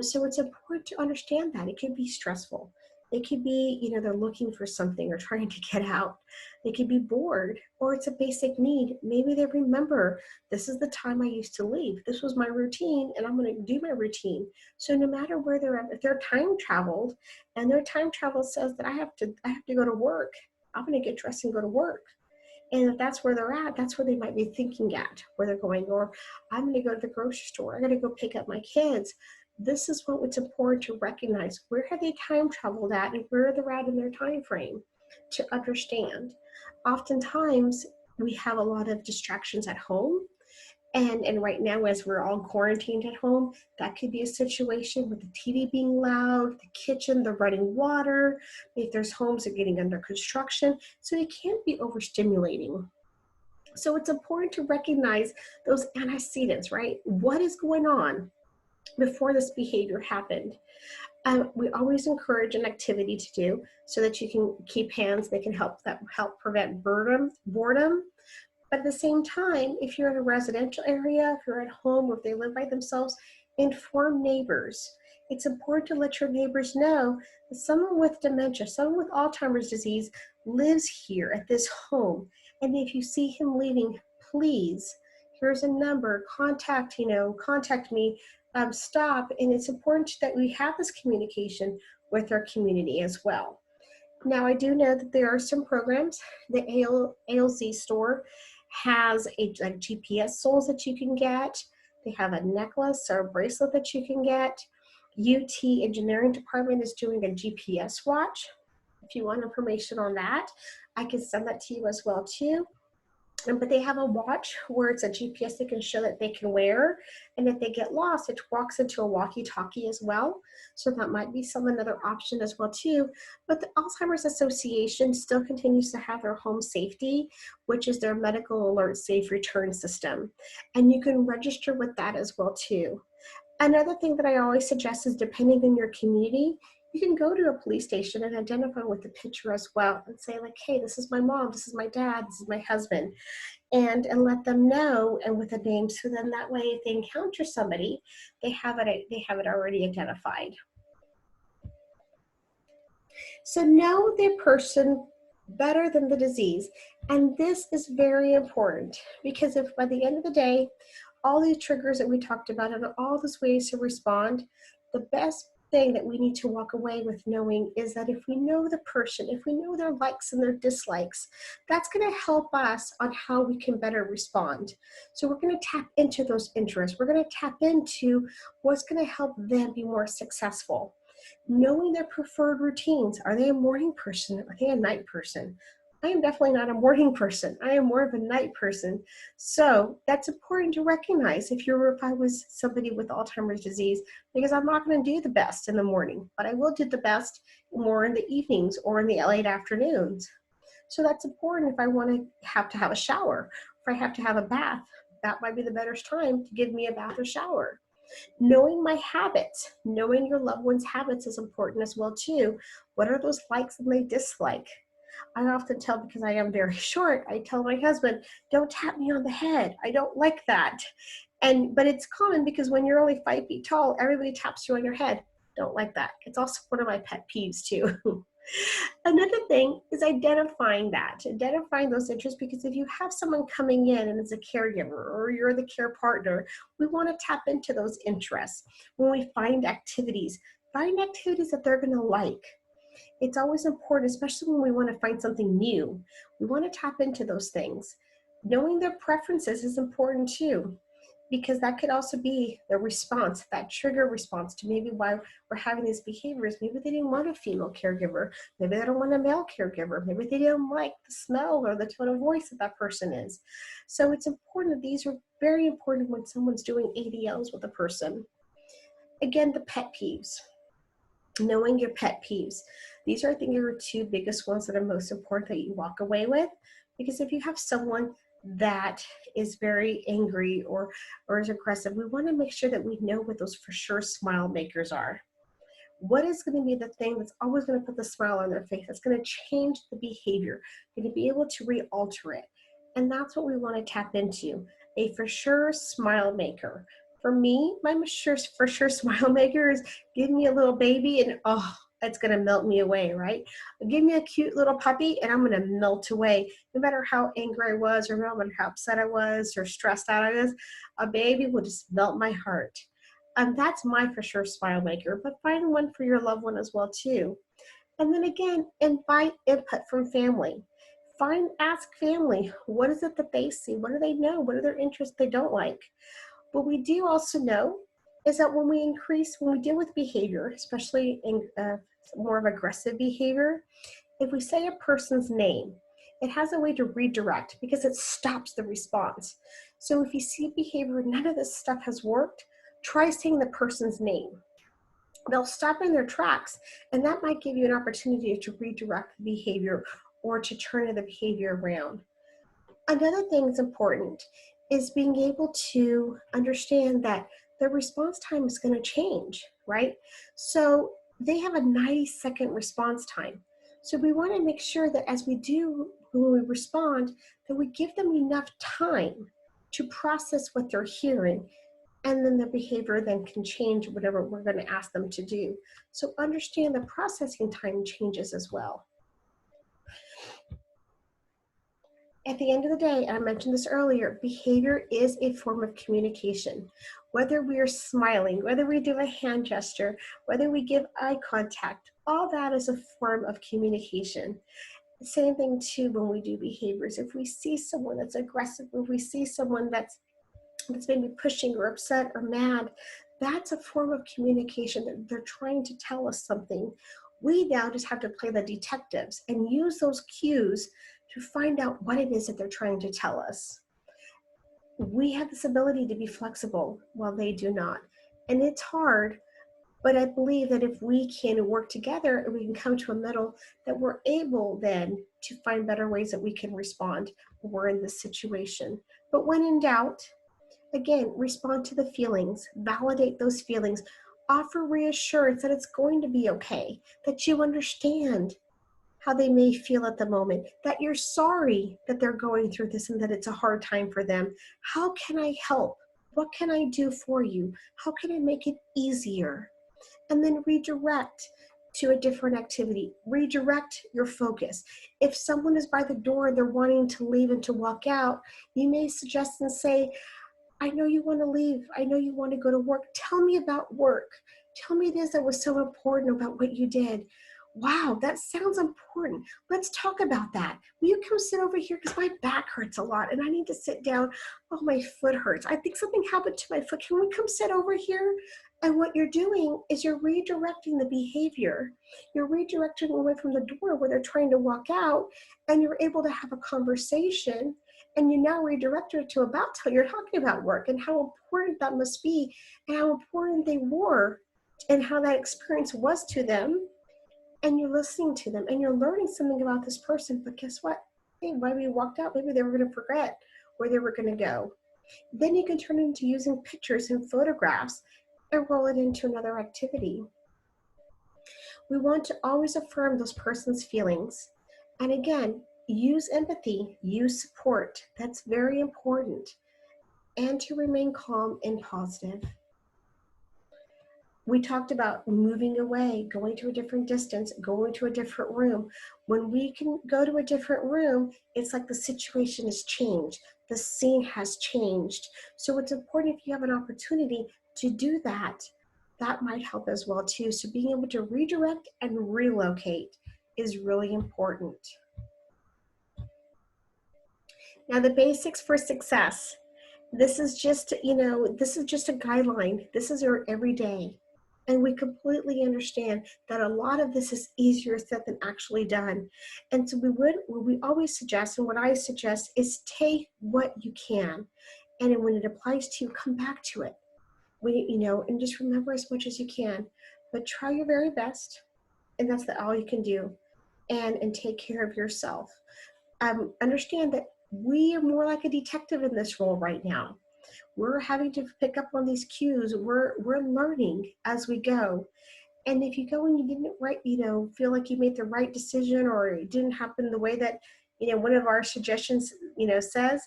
So it's important to understand that. It could be stressful. It could be, you know, they're looking for something or trying to get out. They could be bored, or it's a basic need. Maybe they remember, this is the time I used to leave. This was my routine, and I'm going to do my routine. So no matter where they're at, if they're time traveled, and their time travel says that I have to go to work, I'm going to get dressed and go to work. And if that's where they're at, that's where they might be thinking at, where they're going, or I'm going to go to the grocery store. I'm going to go pick up my kids. This is what it's important to recognize. Where have they time traveled at and where they're at in their time frame to understand. Oftentimes, we have a lot of distractions at home. And right now, as we're all quarantined at home, that could be a situation with the TV being loud, the kitchen, the running water, if there's homes that are getting under construction. So it can't be overstimulating. So it's important to recognize those antecedents, right? What is going on before this behavior happened? We always encourage an activity to do so that you can keep hands. They can help prevent boredom. But at the same time, if you're in a residential area, if you're at home, or if they live by themselves, inform neighbors. It's important to let your neighbors know that someone with dementia, someone with Alzheimer's disease lives here at this home. And if you see him leaving, please, here's a number, contact me, stop. And it's important that we have this communication with our community as well. Now, I do know that there are some programs. The ALZ store has like GPS soles that you can get. They have a necklace or a bracelet that you can get. UT Engineering Department is doing a GPS watch. If you want information on that, I can send that to you as well too. But they have a watch where it's a GPS they can show that they can wear, and if they get lost, it walks into a walkie-talkie as well. So that might be another option as well too. But the Alzheimer's Association still continues to have their home safety, which is their medical alert safe return system, and you can register with that as well too. Another thing that I always suggest is, depending on your community, you can go to a police station and identify with the picture as well and say, like, hey, this is my mom, this is my dad, this is my husband, and let them know, and with a name, so then that way if they encounter somebody, they have it already identified. So know the person better than the disease. And this is very important, because if by the end of the day, all these triggers that we talked about and all those ways to respond, the best thing that we need to walk away with knowing is that if we know the person, if we know their likes and their dislikes, that's going to help us on how we can better respond. So we're going to tap into those interests. We're going to tap into what's going to help them be more successful. Knowing their preferred routines. Are they a morning person? Are they a night person? I am definitely not a morning person. I am more of a night person. So that's important to recognize if I was somebody with Alzheimer's disease, because I'm not going to do the best in the morning, but I will do the best more in the evenings or in the late afternoons. So that's important if I want to have a shower, if I have to have a bath, that might be the better time to give me a bath or shower. Knowing my habits, knowing your loved one's habits is important as well too. What are those likes and they dislike? I often tell, because I am very short, I tell my husband, don't tap me on the head. I don't like that. But it's common because when you're only 5 feet tall, everybody taps you on your head. Don't like that. It's also one of my pet peeves too. Another thing is identifying those interests, because if you have someone coming in and is a caregiver or you're the care partner, we want to tap into those interests. When we find activities that they're going to like. It's always important, especially when we want to find something new. We want to tap into those things. Knowing their preferences is important too, because that could also be the response, that trigger response to maybe why we're having these behaviors. Maybe they didn't want a female caregiver. Maybe they don't want a male caregiver. Maybe they don't like the smell or the tone of voice that person is. So it's important. These are very important when someone's doing ADLs with a person. Again, the pet peeves. Knowing your pet peeves. These are, I think, your two biggest ones that are most important that you walk away with. Because if you have someone that is very angry or is aggressive, we want to make sure that we know what those for sure smile makers are. What is going to be the thing that's always going to put the smile on their face? That's going to change the behavior, going to be able to re-alter it. And that's what we want to tap into, a for sure smile maker. For me, my for sure smile maker is give me a little baby and it's going to melt me away, right? Give me a cute little puppy and I'm going to melt away. No matter how angry I was or no matter how upset I was or stressed out I was, a baby will just melt my heart. That's my for sure smile maker, but find one for your loved one as well too. And then again, invite input from family. Ask family, what is it that they see? What do they know? What are their interests they don't like? What we do also know is that when we deal with behavior, especially in more of aggressive behavior, if we say a person's name, it has a way to redirect because it stops the response. So if you see behavior, none of this stuff has worked, try saying the person's name. They'll stop in their tracks, and that might give you an opportunity to redirect the behavior or to turn the behavior around. Another thing that's important is being able to understand that their response time is going to change, right? So they have a 90-second response time. So we want to make sure that when we respond, that we give them enough time to process what they're hearing, and then the behavior then can change whatever we're going to ask them to do. So understand the processing time changes as well. At the end of the day, I mentioned this earlier, behavior is a form of communication. Whether we are smiling, whether we do a hand gesture, whether we give eye contact, all that is a form of communication. The same thing too when we do behaviors. If we see someone that's aggressive, if we see someone that's maybe pushing or upset or mad, that's a form of communication that they're trying to tell us something. We now just have to play the detectives and use those cues to find out what it is that they're trying to tell us. We have this ability to be flexible while they do not. And it's hard, but I believe that if we can work together and we can come to a middle, that we're able then to find better ways that we can respond when we're in this situation. But when in doubt, again, respond to the feelings, validate those feelings, offer reassurance that it's going to be okay, that you understand how they may feel at the moment, that you're sorry that they're going through this and that it's a hard time for them. How can I help? What can I do for you? How can I make it easier? And then redirect to a different activity. Redirect your focus. If someone is by the door and they're wanting to leave and to walk out, you may suggest and say, I know you want to leave. I know you want to go to work. Tell me about work. Tell me this that was so important about what you did. Wow, that sounds important. Let's talk about that. Will you come sit over here because my back hurts a lot and I need to sit down. Oh, my foot hurts. I think something happened to my foot. Can we come sit over here? And what you're doing is you're redirecting the behavior. You're redirecting away from the door where they're trying to walk out, and you're able to have a conversation, and you now redirect it to about how you're talking about work and how important that must be and how important they were and how that experience was to them. And you're listening to them and you're learning something about this person. But guess what? Hey, why we walked out, maybe they were going to forget where they were going to go. Then you can turn it into using pictures and photographs and roll it into another activity. We want to always affirm those person's feelings. And again, use empathy, use support. That's very important. And to remain calm and positive. We talked about moving away, going to a different distance, going to a different room. When we can go to a different room, it's like the situation has changed. The scene has changed. So it's important if you have an opportunity to do that. That might help as well too. So being able to redirect and relocate is really important. Now the basics for success. This is just, this is just a guideline. This is your everyday. And we completely understand that a lot of this is easier said than actually done. And so what we always suggest, and what I suggest, is take what you can. And when it applies to you, come back to it. And just remember as much as you can. But try your very best. And that's all you can do. And take care of yourself. Understand that we are more like a detective in this role right now. We're having to pick up on these cues. We're learning as we go. And if you go and you didn't feel like you made the right decision, or it didn't happen the way that, one of our suggestions, says,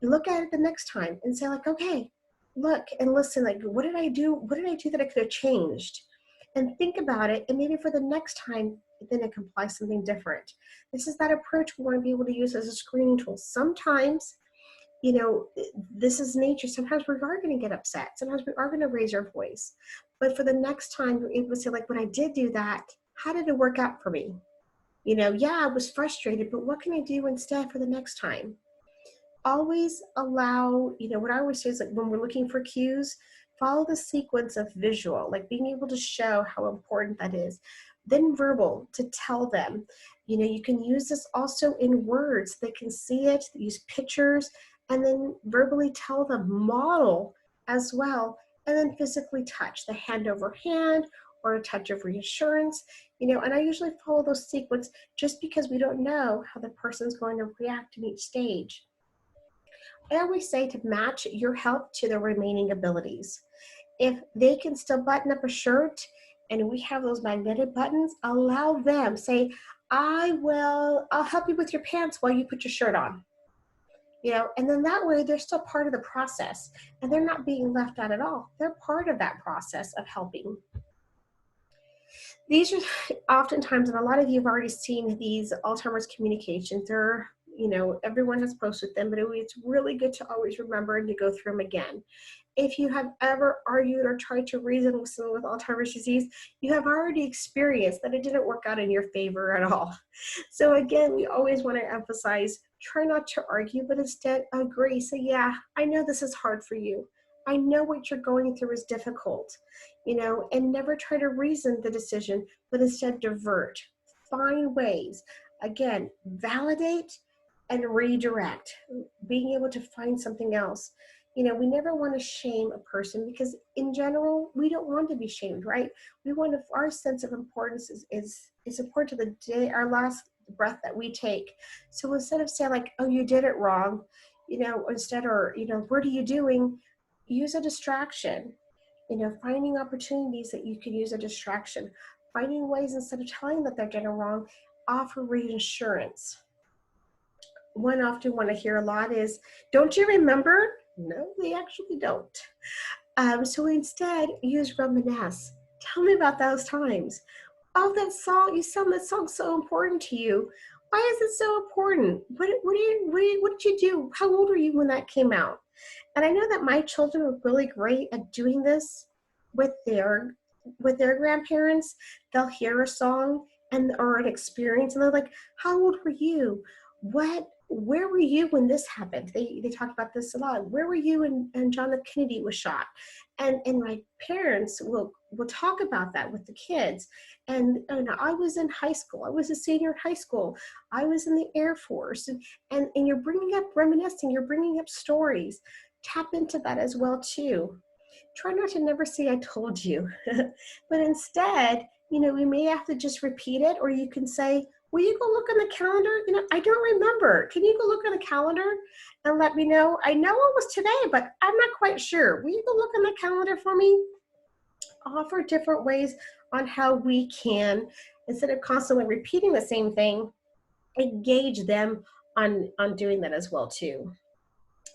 look at it the next time and say like, okay, look and listen, like, what did I do? What did I do that I could have changed? And think about it. And maybe for the next time, then it can apply something different. This is that approach we want to be able to use as a screening tool. Sometimes, this is nature. Sometimes we are going to get upset. Sometimes we are going to raise our voice. But for the next time, you're able to say, like, when I did do that, how did it work out for me? Yeah, I was frustrated, but what can I do instead for the next time? Always allow, what I always say is, like, when we're looking for cues, follow the sequence of visual, like being able to show how important that is. Then verbal, to tell them. You can use this also in words. They can see it, use pictures, and then verbally tell them, model as well, and then physically touch, the hand over hand or a touch of reassurance, and I usually follow those sequence just because we don't know how the person's going to react in each stage. I always say to match your help to the remaining abilities. If they can still button up a shirt and we have those magnetic buttons, allow them, say, I'll help you with your pants while you put your shirt on. And then that way they're still part of the process and they're not being left out at all. They're part of that process of helping. These are oftentimes, and a lot of you have already seen these Alzheimer's communications. They're, everyone has posted them, but it's really good to always remember and to go through them again. If you have ever argued or tried to reason with someone with Alzheimer's disease, you have already experienced that it didn't work out in your favor at all. So again, we always want to emphasize, try not to argue, but instead agree. Say, yeah, I know this is hard for you. I know what you're going through is difficult, and never try to reason the decision, but instead divert. Find ways. Again, validate and redirect, being able to find something else. We never want to shame a person because in general, we don't want to be shamed, right? We want to, our sense of importance is important to the day, our last breath that we take. So instead of saying like, oh, you did it wrong, instead, or, what are you doing? Use a distraction, finding opportunities that you can use a distraction, finding ways instead of telling that they're getting it wrong, offer reassurance. One often want to hear a lot is, don't you remember? No, they actually don't. So instead, use reminisce. Tell me about those times. Oh, that song, you sound that song so important to you. Why is it so important? What did you do? How old were you when that came out? And I know that my children are really great at doing this with their with their grandparents, they'll hear a song and or an experience, and they're like, "How old were you? Where were you when this happened?" They talk about this a lot. Where were you when John F. Kennedy was shot? And my parents will talk about that with the kids. And I was in high school. I was a senior in high school. I was in the Air Force. And you're bringing up reminiscing. You're bringing up stories. Tap into that as well too. Try not to never say I told you, but instead, we may have to just repeat it, or you can say, will you go look on the calendar? I don't remember. Can you go look on the calendar and let me know? I know it was today, but I'm not quite sure. Will you go look on the calendar for me? Offer different ways on how we can, instead of constantly repeating the same thing, engage them on doing that as well too.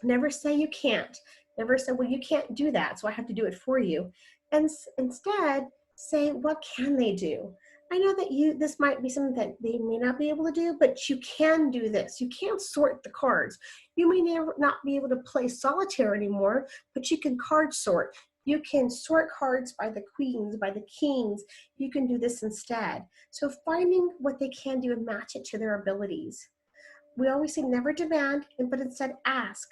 Never say you can't. Never say, well, you can't do that, so I have to do it for you. And instead, say, what can they do? I know that this might be something that they may not be able to do, but you can do this. You can't sort the cards. You may never not be able to play solitaire anymore, but you can card sort. You can sort cards by the queens, by the kings. You can do this instead. So finding what they can do and match it to their abilities. We always say never demand, but instead ask.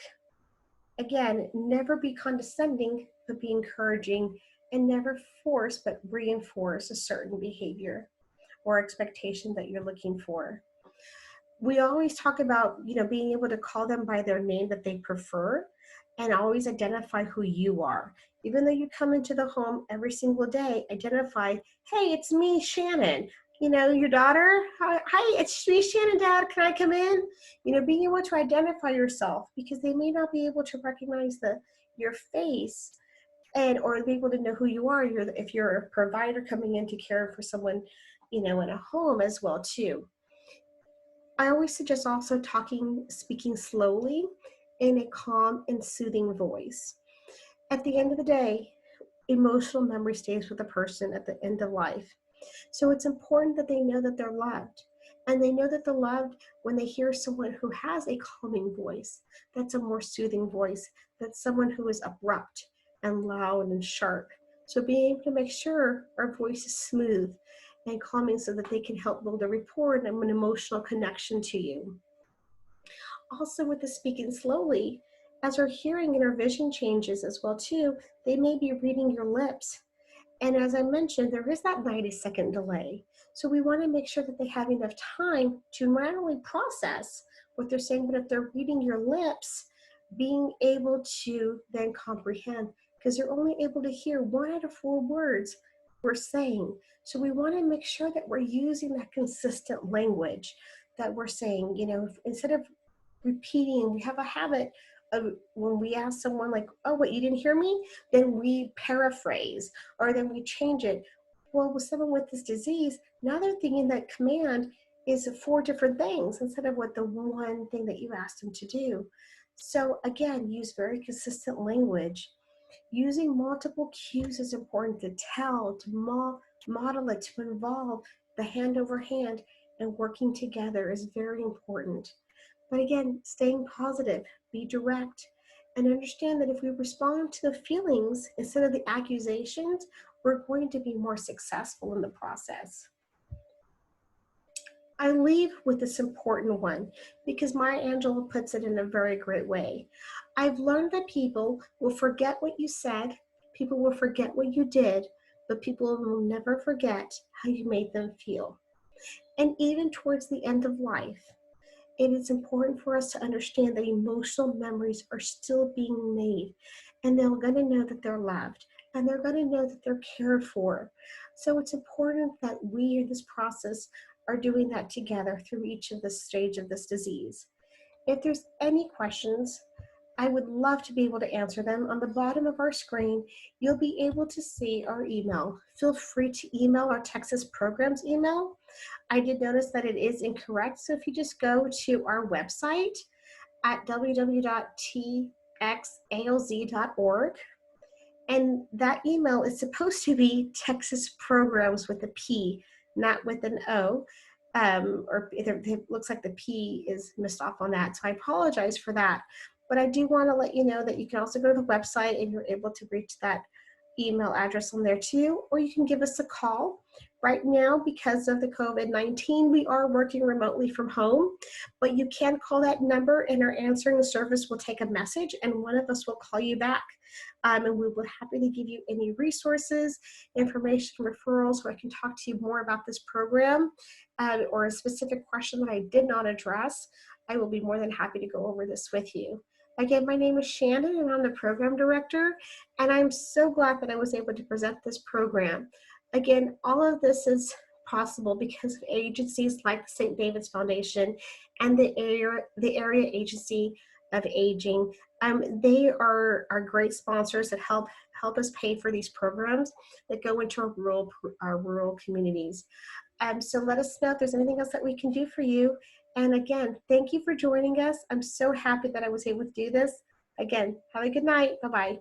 Again, never be condescending, but be encouraging, and never force, but reinforce a certain behavior or expectation that you're looking for. We always talk about, being able to call them by their name that they prefer, and always identify who you are. Even though you come into the home every single day, identify, hey, it's me, Shannon. Your daughter, hi, it's me, Shannon, Dad, can I come in? Being able to identify yourself, because they may not be able to recognize your face or be able to know who you are. If you're a provider coming in to care for someone, in a home as well too. I always suggest also speaking slowly in a calm and soothing voice. At the end of the day, emotional memory stays with the person at the end of life. So it's important that they know that they're loved. And they know that they're loved when they hear someone who has a calming voice, that's a more soothing voice, that's someone who is abrupt and loud and sharp. So being able to make sure our voice is smooth and calming so that they can help build a rapport and an emotional connection to you. Also with the speaking slowly, as our hearing and our vision changes as well too, they may be reading your lips. And as I mentioned, there is that 90-second delay. So we want to make sure that they have enough time to not only process what they're saying, but if they're reading your lips, being able to then comprehend, because they're only able to hear 1 out of 4 words we're saying. So we want to make sure that we're using that consistent language that we're saying, instead of repeating. We have a habit of when we ask someone like, oh, what, you didn't hear me? Then we paraphrase, or then we change it. Well, with someone with this disease, now they're thinking that command is 4 different things instead of what the one thing that you asked them to do. So again, use very consistent language. Using multiple cues is important to tell, to model it, to involve the hand over hand, and working together is very important. But again, staying positive, be direct, and understand that if we respond to the feelings instead of the accusations, we're going to be more successful in the process. I leave with this important one because Maya Angelou puts it in a very great way. I've learned that people will forget what you said, people will forget what you did, but people will never forget how you made them feel. And even towards the end of life, it is important for us to understand that emotional memories are still being made, and they're going to know that they're loved, and they're going to know that they're cared for. So it's important that we in this process are doing that together through each of the stage of this disease. If there's any questions, I would love to be able to answer them. On the bottom of our screen, you'll be able to see our email. Feel free to email our Texas Programs email. I did notice that it is incorrect, so if you just go to our website at www.txalz.org, and that email is supposed to be Texas Programs with a P, not with an O, or it looks like the P is missed off on that, so I apologize for that. But I do want to let you know that you can also go to the website and you're able to reach that email address on there too, or you can give us a call. Right now, because of the COVID-19, we are working remotely from home, but you can call that number and our answering service will take a message and one of us will call you back. And we will happy to give you any resources, information, referrals, so I can talk to you more about this program or a specific question that I did not address. I will be more than happy to go over this with you. Again, my name is Shannon and I'm the program director, and I'm so glad that I was able to present this program. Again, all of this is possible because of agencies like the St. David's Foundation and the Area Agency of Aging. They are great sponsors that help us pay for these programs that go into our rural communities. So let us know if there's anything else that we can do for you. And again, thank you for joining us. I'm so happy that I was able to do this. Again, have a good night. Bye-bye.